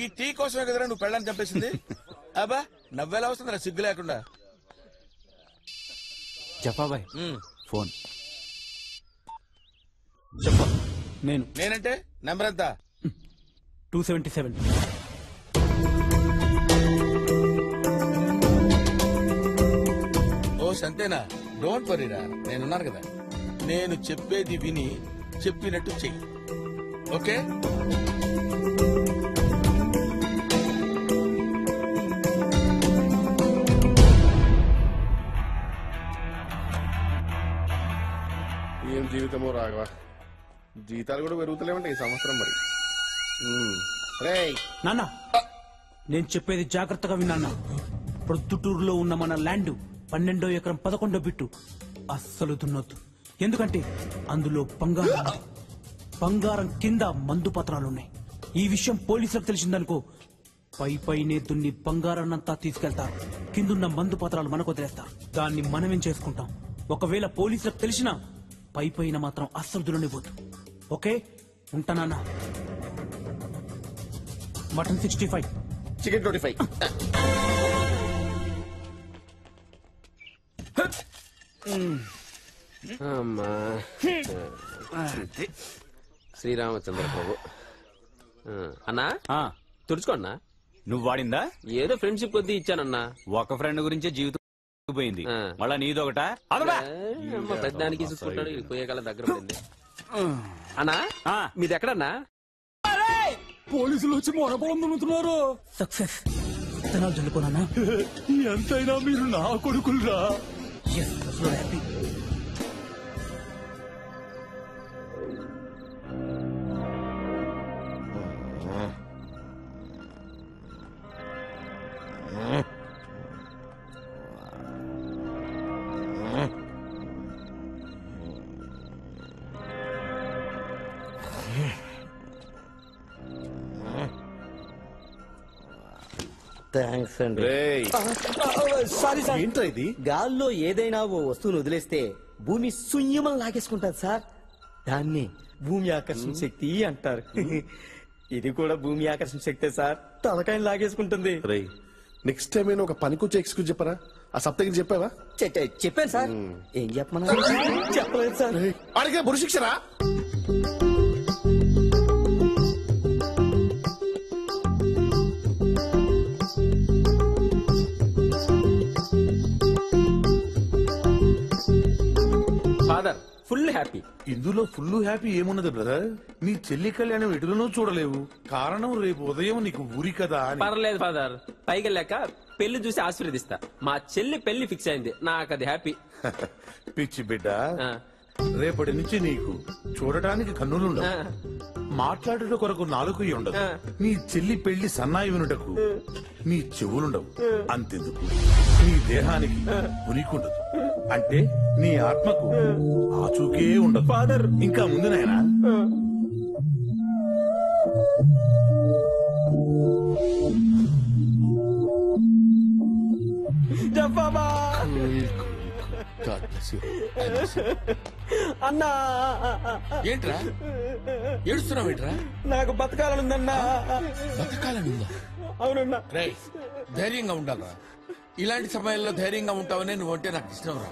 ఈ టీ కోసమే కదరా నువ్వు పెళ్ళాన్ని చంపేసింది? అబ్బా నవ్వేలా వస్తుందిరా సిగ్గు లేకుండా. చెప్పాబాయ్ ఫోన్ చెప్పా. నేనంటే నెంబర్ ఎంత? 277. ఓ సంతేనా? డోంట్ వరీరా, నేనున్నాను కదా. నేను చెప్పేది విని చెప్పినట్టు చెయ్యి, ఓకే? ఏం జీవితమో రాఘవ, జీతాలు కూడా పెరుగుతలేమంటే ఈ సంవత్సరం మరి. నాన్న నేను చెప్పేది జాగ్రత్తగా విన్నా. ప్రొద్దుటూరులో ఉన్న మన ల్యాండ్ 12వ ఎకరం 11వ బిట్టు అస్సలు దున్నొద్దు. ఎందుకంటే అందులో బంగారం కింద మందు పత్రాలున్నాయి. ఈ విషయం పోలీసులకు తెలిసిందనుకో పైనే దున్ని బంగారాన్నంతా తీసుకెళ్తారు, కిందున్న మందు పత్రాలు మనకు వదిలేస్తారు. దాన్ని మనమేం చేసుకుంటాం? ఒకవేళ పోలీసులకు తెలిసినా పైన మాత్రం అస్సలు దున్ననివ్వద్దు, ఓకే? ఉంటానా? Mutton 65, chicken 25. అమ్మా శ్రీరామచంద్ర ప్రభు. అన్నా తుడుచుకోన్నా. నువ్వు వాడిందా? ఏదో ఫ్రెండ్షిప్ కొద్దీ ఇచ్చానన్నా. ఒక ఫ్రెండ్ గురించే జీవితం పోయింది, మళ్ళా నీదొకట. పెద్దానికి చూసుకుంటాడు, పోయే కాలం దగ్గర పడింది. అన్నా మీది ఎక్కడన్నా? పోలీసులు వచ్చి మొరపడం దున్నుతున్నారు. సక్సెస్ విత్తనాలు చల్లుకోనా? ఎంతైనా మీరు నా కొడుకులురా. హ్యాపీ. థ్యాంక్స్ అండి. Sorry sir. ఏంట్రా ఇది? గాల్లో ఏదైనా ఓ వస్తువును వదిలేస్తే భూమి శూన్యమని లాగేసుకుంటారు సార్. దాన్ని భూమి ఆకర్షణ శక్తి అంటారు. ఇది కూడా భూమి ఆకర్షణ శక్తే సార్, తలకాయని లాగేసుకుంటుంది. నెక్స్ట్ టైం నేను ఒక పనికొచ్చే ఎక్స్క్యూజ్ చెప్పరా? ఆ సప్తగిరి చెప్పావా? చెప్పాను సార్. ఏం చెప్పమన్నా? చెప్పలేదు సార్. అడిగే బురుశిక్షరా? Father full happy. ఇందులో ఫుల్ హ్యాపీ ఏమున్నది బ్రదర్? నీ చెల్లి కళ్యాణం ఎటులను చూడలేవు, కారణం రేపు ఉదయం నీకు ఊరి కదా అని. పర్లేదు ఫాదర్, పైకి వెళ్ళాక పెళ్లి చూసి ఆశీర్వదిస్తా. మా చెల్లి పెళ్లి ఫిక్స్ అయింది, నాకు అది హ్యాపీ. పిచ్చి బిడ్డ, రేపటి నుంచి నీకు చూడటానికి కన్నులుండవు, మాట్లాడుట కొరకు నాలుగు ఉండదు. నీ చెల్లి పెళ్లి సన్నాయి వినుటకు నీ చెవులుండవు. అంతెందుకు నీ దేహానికి ఉనికుండదు, అంటే నీ ఆత్మకు ఆచూకే ఉండదు. ఫాదర్ ఇంకా ముందు నాయనా. అన్నా ఏంట్రా ఏడుస్తున్నావు? ఏంట్రా? నాకు బతకాలనుందన్నా. బతకాలనుందా? అవునన్నా. ధైర్యంగా ఉండాలరా. ఇలాంటి సమయంలో ధైర్యంగా ఉంటావనే నువ్వు అంటే నాకు ఇష్టం రా.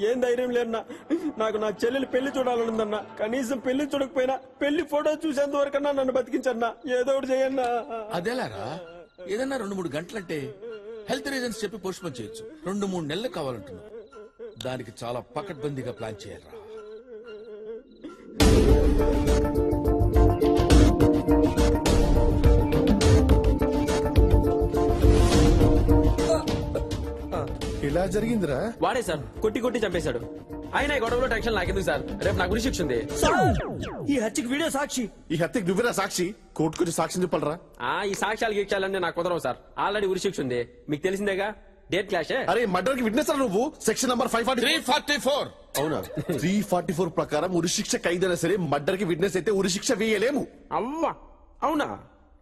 ఏం ధైర్యం లేదన్నా, నాకు నా చెల్లెలు పెళ్లి చూడాలనుందన్నా. కనీసం పెళ్లి చూడకపోయినా పెళ్లి ఫోటో చూసేంత వరకన్నా నన్ను బతికించన్నా. ఏదో ఒకటి చేయన్నా. అదేలారా, ఏదన్నా 2-3 గంటలంటే హెల్త్ రీజన్స్ చెప్పి పోస్ట్ పోన్ చేయొచ్చు. 2-3 నెలలు కావాలంటున్నా. దానికి చాలా పకడ్బందీగా ప్లాన్ చేయాలరా. ఇలా జరిగిందిరా? వాడే సార్ కొట్టి కొట్టి చంపేశాడు. ఆయన ఈ గొడవలో టెన్షన్ నాకెందుకు సార్? రేపు నాకు గురి శిక్ష ఉంది. ఈ హత్యకి వీడియో సాక్షి. ఈ హత్యకి నువ్వేరా సాక్షి? కోర్టుకొచ్చి సాక్ష్యం చెప్పాలరా? ఈ సాక్ష్యాలు గీక్షాలన్నీ నాకు కుదరవు సార్. ఆల్రెడీ ఉరి శిక్ష ఉంది, మీకు తెలిసిందేగా. Date clash. అరే మర్డర్ కి విట్నెస్ నువ్వు. Section number 344. అవునా? 344 ప్రకారం ఉరి శిక్ష ఖైదైనా సరే మర్డర్ కి విట్నెస్ అయితే ఉరి శిక్ష వేయలేము. అవ్వా అవునా?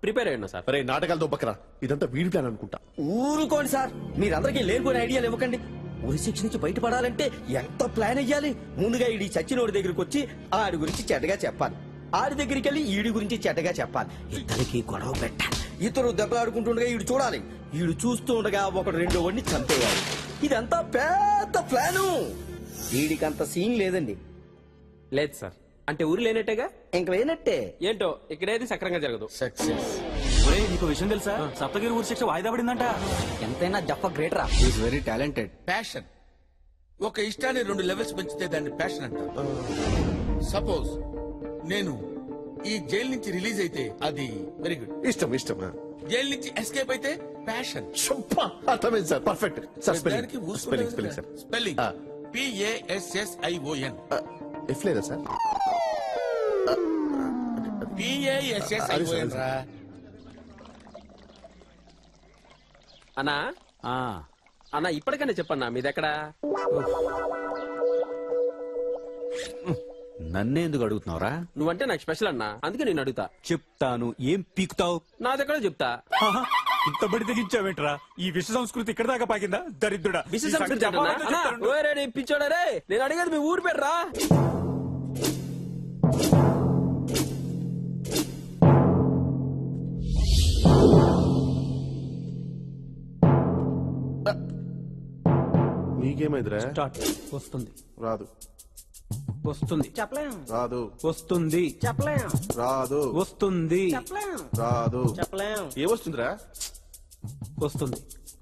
ప్రిపేర్ అయ్యా సార్. అరే నాటకాలతో బక్కరా, ఇదంతా వీడి ప్లాన్ అనుకుంటా. ఊరుకోండి సార్, మీరందరికీ లేనిపోయిన ఐడియాలు ఇవ్వకండి. ఉరి శిక్ష నుంచి బయటపడాలంటే ఎంత ప్లాన్ అయ్యాలి. ముందుగా ఈ చచ్చినోడి దగ్గరకు వచ్చి ఆడి గురించి చెడ్డగా చెప్పాలి. ఆడి దగ్గరికి వెళ్ళి ఈడి గురించి చెడ్డగా చెప్పాలి, ఇద్దరికి గొడవ పెట్టాలి, ఇతరు దెబ్బలాడుకుంటుండగా ఈడు చూడాలి, ఈడు చూస్తూ ఉండగా ఒకడు రెండో వాడిని చంపేయాలి. ఇదంతా పెద్ద ప్లాను. వీడికంత సీన్ లేదండి. లేదు సార్, అంటే ఊరు లేనట్టేగా. ఇంక లేనట్టే. ఏంటో ఇక్కడేది సక్రంగా జరగదు. సక్సెస్. నీకు విషయం తెలుసా? సప్తగిరి ఊరి శిక్ష వాయిదా పడిందంట. ఎంతైనా జఫ గ్రేట్ రా. Is very talented. ప్యాషన్. ఒక ఇష్టాన్ని 2 లెవెల్స్ పెంచితే దాన్ని ప్యాషన్ అంటారు. సపోజ్ నేను ఈ జైలు నుంచి రిలీజ్ అయితే అది వెరీ గుడ్. ఇష్టం ఇష్టం. జైలు నుంచి ఎస్కేప్ అయితే ప్యాషన్. అర్థమైంది సార్. Perfect sir. దానికి spelling sir. Spelling PASSION. F లేదా సార్? PASSION రా. అన్నా అన్నా ఇప్పటికైనా చెప్పన్నా మీదెక్కడా? నన్నే ఎందుకు అడుగుతున్నావురా? నువ్వంటే నాకు స్పెషల్ అన్నా, అందుకే నేను అడుగుతా. చెప్తాను. ఏం పీకుతావు? నాదెక్కడో చెప్తా. ఇంత బడి తెగించావేంట్రా? ఈ విశ్వ సంస్కృతి ఇక్కడ దాకా పాకిందా? దరిద్రుడా. విశేష సంస్కృతి అంటన్నా? అన్నా, ఓరే నీ పిచ్చోడా రే, నేను అడిగేది మీ ఊరు పేరు రా. నీకేమైందిరా? స్టార్ట్. వస్తుంది రాదు. వస్తుంది చెప్పలేం. రాదు. వస్తుంది చెప్పలేం. రాదు. వస్తుంది చెప్పలేం. రాదు. చెప్పలేం. ఏమొస్తుందిరా? వస్తుంది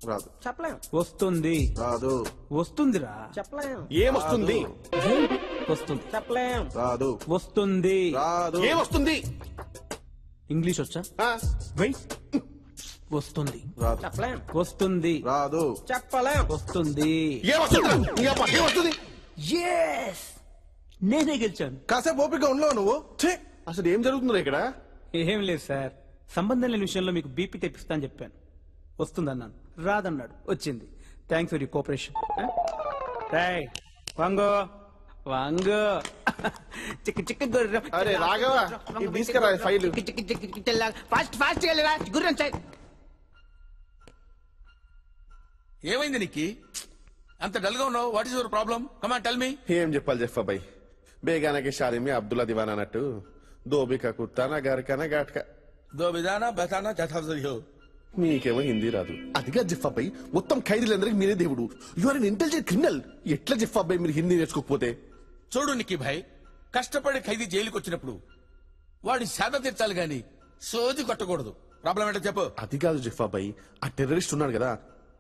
రాదు. చెప్పలేం. వస్తుంది రాదు. వస్తుందిరా. చెప్పలేం. ఏమొస్తుంది? వస్తుంది చెప్పలేం. రాదు. వస్తుంది. రాదు. ఏమొస్తుంది? ఇంగ్లీష్ వచ్చా? ఆ, వెయిట్. వస్తుంది రాదు. చెప్పలేం. వస్తుంది రాదు. చెప్పలేం. వస్తుంది. ఏమొస్తుంది? ఏమొస్తుంది? Yes! నేనే గెలిచాను. కాసేపు ఓపిక ఉండవు నువ్వు. ఛే, అసలు ఏం జరుగుతుందో ఇక్కడ? ఏం లేదు సార్, సంబంధం లేని విషయంలో మీకు బీపీ తెప్పిస్తా అని చెప్పాను. వస్తుందన్నాను, రాదన్నాడు, వచ్చింది. Thanks for you cooperation. వాంగో వాంగో చిక్క చిక్క గుర్రం. అరే రాఘవ, ఇది తీసుకురా ఫైల్. ఫాస్ట్ ఫాస్ట్ గుర్రం. ఏమైంది నీకు? అంత డల్ గా ఉన్నావు. What is your problem? Come on tell మీ. ఏం చెప్పాలి జఫ్ఫా భాయ్, బేగానకి షాదీ మీ అబ్దుల్లా దివానా అన్నట్టు దోబికా కుత్తానా గారికానా ఘాట్కా దో విధానా బతానా జథాఫ్జరియో. మీకేమో హిందీ రాదు. అదిగా జిఫ్ఫా భాయ్, మొత్తం ఖైదీలందరికీ మీరే దేవుడు. You are an intelligent criminal. ఎట్లా జిఫ్ఫా భాయ్ మీరు హిందీ నేర్చుకోకపోతే? చూడు నిక్కీ భాయ్, కష్టపడి ఖైదీ జైలుకి వచ్చినప్పుడు వాడి సేద తీర్చాలి గాని సోది కొట్టకూడదు. ప్రాబ్లం ఏంటో చెప్పు. అది కాదు జిఫ్ఫా భాయ్, ఆ టెర్రరిస్ట్ ఉన్నాడు కదా,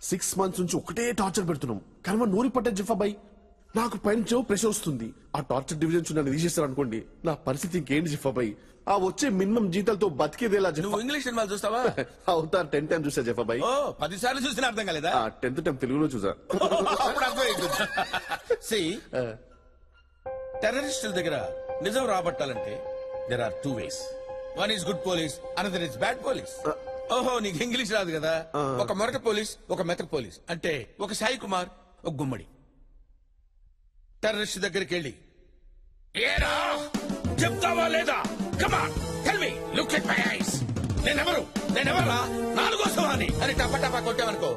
6 months నుంచి ఒకటే టార్చర్ పెడుతున్నాం. కానీ వాడు నూరి పట్టే జిఫ్ఫా భాయ్. నాకు పైనుంచో ప్రెషర్ వస్తుంది. ఆ టార్చర్ డివిజన్స్ నన్ను తీసేస్తారు అనుకోండి, నా పరిస్థితి ఇంకేంటి జిఫ్ఫా భాయ్? ఆ వచ్చే మినిమం జీతాలతో బతికేదేలా నువ్వు జిఫ్ఫా? ఇంగ్లీష్ సినిమాలు చూస్తావా? అవుతారు 10 times చూసా జిఫ్ఫా భాయ్. ఓ 10 సార్లు చూసినా అర్థం కాలేదా? 10th time తెలుగులో చూసా. అప్పుడు అర్థమైంది. See, టెర్రరిస్టుల దగ్గర నిజం రాబట్టాలంటే there are 2 ways. One is good police, another is bad police. ఓహో, నీకు ఇంగ్లీష్ రాదు కదా? ఒక మొరట పోలీస్, ఒక మెతక పోలీస్. అంటే ఒక సాయి కుమార్, ఒక గుమ్మడి. టెర్రరిస్ట్ దగ్గరికి వెళ్ళి ఏరా చెప్తావా లేదా? Come on tell me, look at my eyes. నేనెవరా? 4వ సవాని అని టపా కొట్టామనుకో,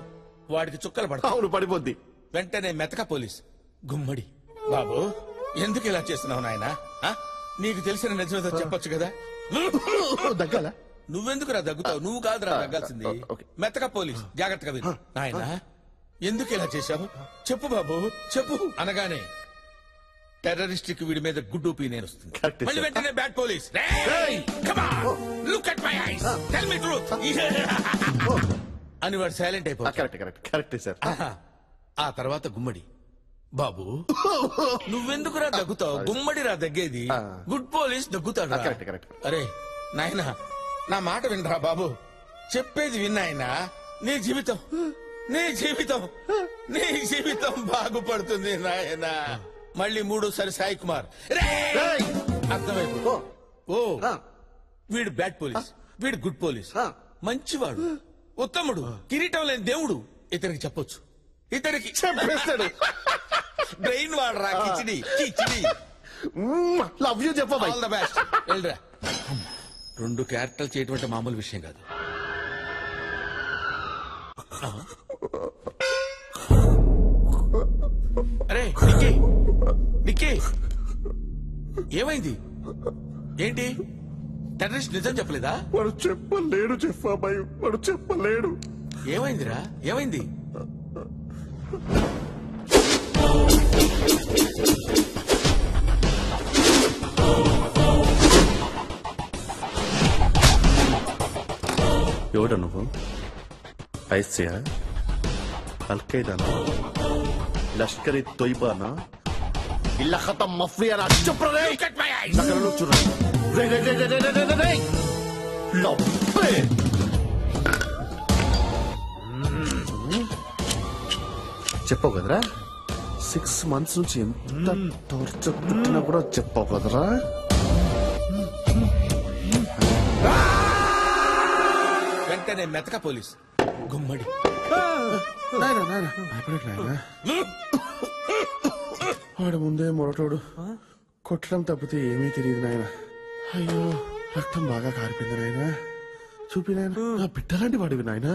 వాడికి చుక్కలు పడతాయి. అవును, పడిపోద్ది. వెంటనే మెతక పోలీస్ గుమ్మడి, బాబు ఎందుకు ఇలా చేస్తున్నావు నాయనా? నీకు తెలిసిన నిజమేదో చెప్పొచ్చు కదా. దగ్గాల నువ్వెందుకురా దగ్గుతావు? నువ్వు కాదురా దగ్గాల్సింది. ఓకే. మెతక పోలీస్ జాగ్రత్తగా విను. నాయనా ఎందుకు ఇలా చేశావు? చెప్పు బాబు చెప్పు అనగానే టెర్రరిస్ట్ కి వీడి మీద గుడ్ ఒపీనియన్ వస్తుంది. Correct, మళ్ళీ sir. వెంటనే bad police, look at my eyes, tell me truth అని వాడు సైలెంట్ అయిపోతాడు. Correct sir. ఆ తర్వాత గుమ్మడి, బాబు నువ్వెందుకురా దగ్గుతావు? గుమ్మడిరా దగ్గేది, గుడ్ పోలీస్ దగ్గుతాడు. కరెక్ట్. అరే నాయనా, నా మాట వినరా బాబు, చెప్పేది విన్నాయనా. నీ జీవితం బాగుపడుతుంది నాయనా. మళ్ళీ 3సారి సాయి కుమార్, అర్థమైపో. ఓ వీడు బ్యాడ్ పోలీస్, వీడు గుడ్ పోలీస్, మంచివాడు, ఉత్తముడు, కిరీటం లేని దేవుడు. ఇతనికి చెప్పొచ్చు, ఇతనికి చెప్పేస్తాడు. బ్రెయిన్ వాడరా. కిచిడి లవ్ యూ చెప్పా. All the best. వెళ్ళరా. 2 క్యారెక్టర్లు చేయటం అంటే మామూలు విషయం కాదు. అరే నిక్కీ ఏమైంది? ఏంటి టెర్రరిస్ట్ నిజం చెప్పలేదా? వాడు చెప్పలేడు జఫాబాయ్, వాడు చెప్పలేడు. ఏమైందిరా? ఏమైంది? ఎవడ నువ్వు? ఐసియా, అల్ఖైదానా, లష్కర్ ఇ తోయిబానా, ఇల్లా ఖతం మఫియానా? చెప్పరే నగరంలో చూడండి. రే రే రే రే రే రే రే రే లబ్బే. చెప్పావు కదరా 6 months నుంచి ఎంత టార్చర్ పెట్టినా కూడా చెప్పావు కదరా. వెంటనే మెతక పోలీస్ గుమ్మడి. వాడు ముందే మొరటోడు, కొట్టడం తప్పితే ఏమీ తెలియదు నాయన. అయ్యో రక్తం బాగా కారిపోయింది నాయన. చూపి నాయన, నా బిడ్డలాంటి వాడివి నాయన.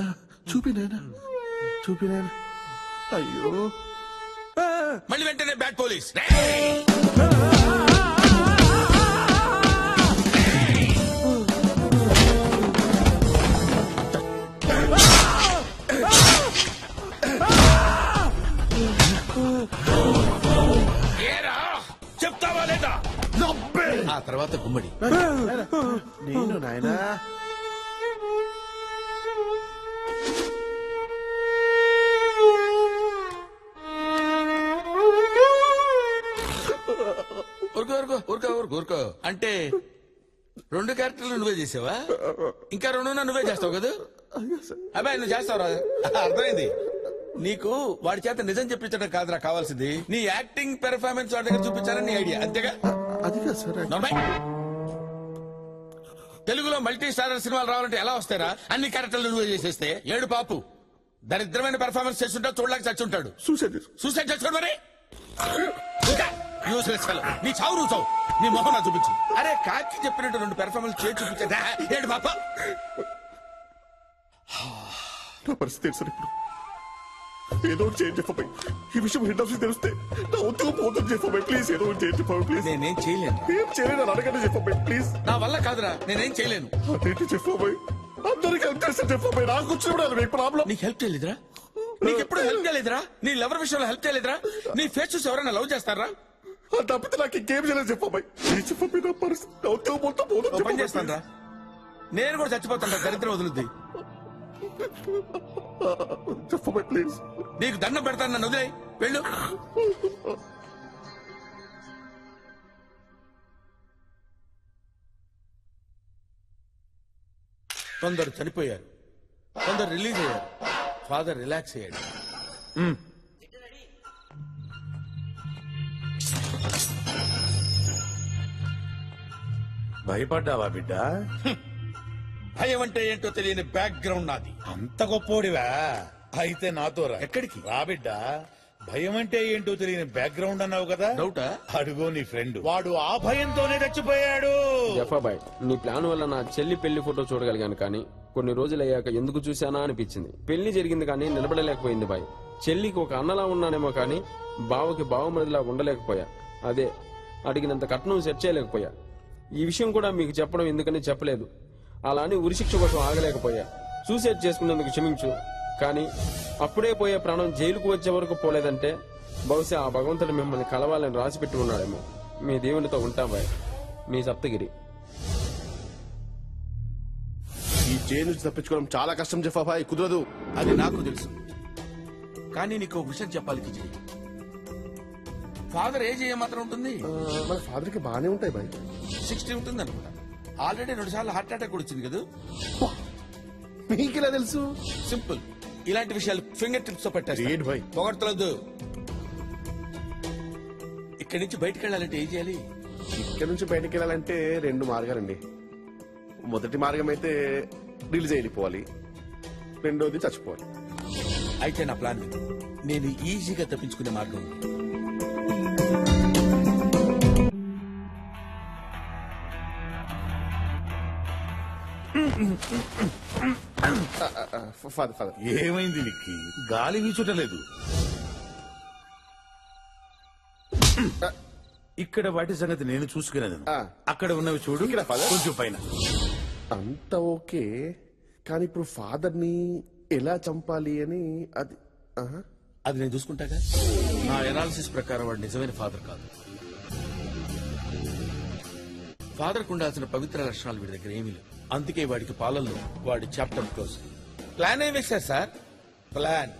చూపి నాయన, చూపి నాయన. అయ్యో మళ్ళీ వెంటనే బ్యాడ్ పోలీస్. చెప్తావా లేదా? ఆ తర్వాత గుమ్మడి. నేను నాయనా ఊరుకో. అంటే 2 క్యారెక్టర్లు నువ్వే చేసావా? ఇంకా 2 నువ్వే చేస్తావు కదా? అబ్బాయి నువ్వు చేస్తావు రా. అర్థమైంది. నీకు వాడి చేత నిజం చెప్పించడం కాదురా కావాల్సింది, నీ యాక్టింగ్ పెర్ఫార్మెన్స్ వాడి దగ్గర చూపించాలని నీ ఐడియా. అంతేగా? అది కాదు సార్. నార్మల్. తెలుగులో మల్టీ స్టారర్ సినిమాలు రావాలంటే ఎలా వస్తారా? అన్ని క్యారెక్టర్లు నువ్వే చేసేస్తే. ఏడు పాపు దరిద్రమైన పెర్ఫార్మెన్స్ చేస్తుంటా, చూడలేక చచ్చుంటాడు. సూసైడ్ చేసుకోండి మరి. నీ చావు నువ్వు చావు. నీ మొహం నా చూపించు. అరే కాకి చెప్పినట్టు 2 పెర్ఫార్మెన్స్ చేసి చూపించా. ఏడు పాప. నా పరిస్థితి తెలుసు ఇప్పుడు. ఏదో చేంజ్ చెప్పబాయ్. ఈ విషయం హెడ్ ఆఫీస్ తెలిస్తే నా ఉద్యోగం పోతుంది చెప్పబాయ్. ప్లీజ్ ఏదో చేంజ్ చెప్పబాయ్ ప్లీజ్. నేనేం చేయలేను. ఏం చేయలేను అడగండి చెప్పబాయ్ ప్లీజ్. నా వల్ల కాదురా, నేనేం చేయలేను. అదేంటి చెప్పబాయ్, అందరికి హెల్ప్ చేస్తే చెప్పబాయ్. నాకు వచ్చినప్పుడు మీకు ప్రాబ్లం. నీకు హెల్ప్ చేయలేదురా? నీకు ఎప్పుడు హెల్ప్ చేయలేదురా? నీ లవర్ విషయంలో హెల్ప్ చేయలేదురా? నీ ఫేస్ చూసి ఎవరైనా లవ్ చేస్తారా? తప్పితే నాకు ఇంకేం చేయలేదు చెప్పబాయ్. చెప్పబాయ్ నా పరిస్థితి నా ఉద్యోగం మొత్తం పోతుంది. పని చేస్తాను రా, నేను కూడా చచ్చిపోతాను. దరిద్రం వదులుద్ది. చెప్పబాయ్ ప్లీజ్. నీకు దండం పెడతాను, నన్ను వదిలేయ్. వెళ్ళు. కొందరు చనిపోయారు, కొందరు రిలీజ్ అయ్యారు. ఫాదర్ రిలాక్స్ అయ్యాడు. భయపడ్డావా బిడ్డ? భయం అంటే ఏంటో తెలియని బ్యాక్గ్రౌండ్ నాది. అంత గొప్పోడివా? అయితే నాతో రా. ఎక్కడికి? రా బిడ్డ. భయం అంటే ఏంటో తెలియని బ్యాక్గ్రౌండ్ అన్నావు కదా, డౌటా? అడుగో నీ ఫ్రెండ్. వాడు ఆ భయంతోనే చచ్చిపోయాడు. జఫాబాయ్, నీ ప్లాన్ వల్ల నా చెల్లి పెళ్లి ఫోటో చూడగలిగాను, కానీ కొన్ని రోజులు అయ్యాక ఎందుకు చూశానా అనిపించింది. పెళ్లి జరిగింది కానీ నిలబడలేకపోయింది బాయ్. చెల్లికి ఒక అన్నలా ఉన్నానేమో కానీ బావకి బావమరిదిలా ఉండలేకపోయా. అదే అడిగినంత కట్నం సెట్ చేయలేకపోయా. ఈ విషయం కూడా మీకు చెప్పడం ఎందుకని చెప్పలేదు. అలా అని ఉరిశిక్ష కోసం ఆగలేకపోయా. సూసైడ్ చేసుకున్నందుకు క్షమించు, కానీ అప్పుడే పోయే ప్రాణం జైలుకు వచ్చే వరకు పోలేదంటే బహుశా ఆ భగవంతుడు మిమ్మల్ని కలవాలని రాసి పెట్టి ఉన్నాడేమో. మీ దేవునితో ఉంటాం బాయ్. మీ సప్తగిరి. ఈ జైలు నుంచి తప్పించుకోవడం చాలా కష్టం జఫాబాయ్. కుదరదు. అది నాకు తెలుసు, కానీ నీకు ఒక విషయం చెప్పాలి కిజీ. ఫాదర్ ఏజ్ ఏమాత్రం ఉంటుంది? మన ఫాదర్ కి బాగానే ఉంటాయి బాయ్. 60 ఉంటుంది అనుకుంటా. ఆల్రెడీ 2 సార్లు హార్ట్ అటాక్ కూడా వచ్చింది కదా. మీకెలా తెలుసు? సింపుల్. ఇలాంటి విషయాలు ఫింగర్ టిప్స్ తో Great పెట్టారు. boy. పొగడతలొద్దు. ఇక్కడి నుంచి బయటకు వెళ్ళాలంటే ఏం చేయాలి? ఇక్కడ నుంచి బయటకు వెళ్ళాలంటే 2 మార్గాలండి. మొదటి మార్గం అయితే రిలీజ్ అయిపోవాలి, రెండోది చచ్చిపోవాలి. అయితే నా ప్లాన్ విను. నేను ఈజీగా తప్పించుకునే మార్గం ఉంది. ఫాదర్ ఏమైంది నీకు? గాలి వీచుటలేదు. ఇక్కడ వాటి సంగతి నేను చూసుకునేది ఆ. అక్కడ ఉన్నవి చూడు ఇక్కడ, father. కొంచెం పైన. అంత ఓకే, కానీ ఇప్పుడు ఫాదర్ ని ఎలా చంపాలి అని అది ఆహా. అది నేను చూసుకుంటాగా. నా ఎనాలిసిస్ ప్రకారం వాడు నిజమైన ఫాదర్ కాదు. ఫాదర్ కు ఉండాల్సిన పవిత్ర లక్షణాలు వీడి దగ్గర ఏమీ లేవు. అందుకే వాడికి పాలల్లో వాడి చాప్టర్ క్లోజ్. ప్లాన్ ఏం వేశారు సార్? ప్లాన్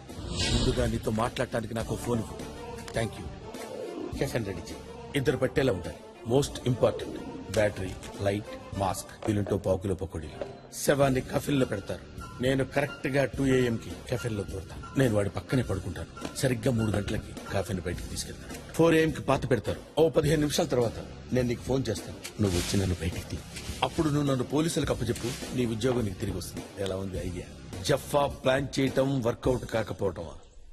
ముందుగా నీతో మాట్లాడటానికి నాకు phone. Thank you. Coffin ready చేయి. ఇద్దరు పెట్టేలా ఉంటాయి. Most important battery, light, mask, వీలుంటో పావుకిలో పకోడీ. శవాన్ని కఫిన్ లో పెడతారు. నేను కరెక్ట్ గా 2 AM కి కెఫెన్ లో దూరతాను. నేను వాడి పక్కనే పడుకుంటాను. సరిగ్గా 3 గంటలకి కాఫీని బయటికి తీసుకెళ్తాను. 4 AM కి పాత పెడతారు. ఓ 15 నిమిషాల తర్వాత నేను నీకు ఫోన్ చేస్తాను. నువ్వు వచ్చి నన్ను బయటికి తీ. అప్పుడు నువ్వు నన్ను పోలీసులకు అప్పచెప్పు. నీ ఉద్యోగం నీకు తిరిగి వస్తుంది. ఎలా ఉంది ఐడియా? జఫా ప్లాన్ చేయటం వర్కౌట్ కాకపోవటం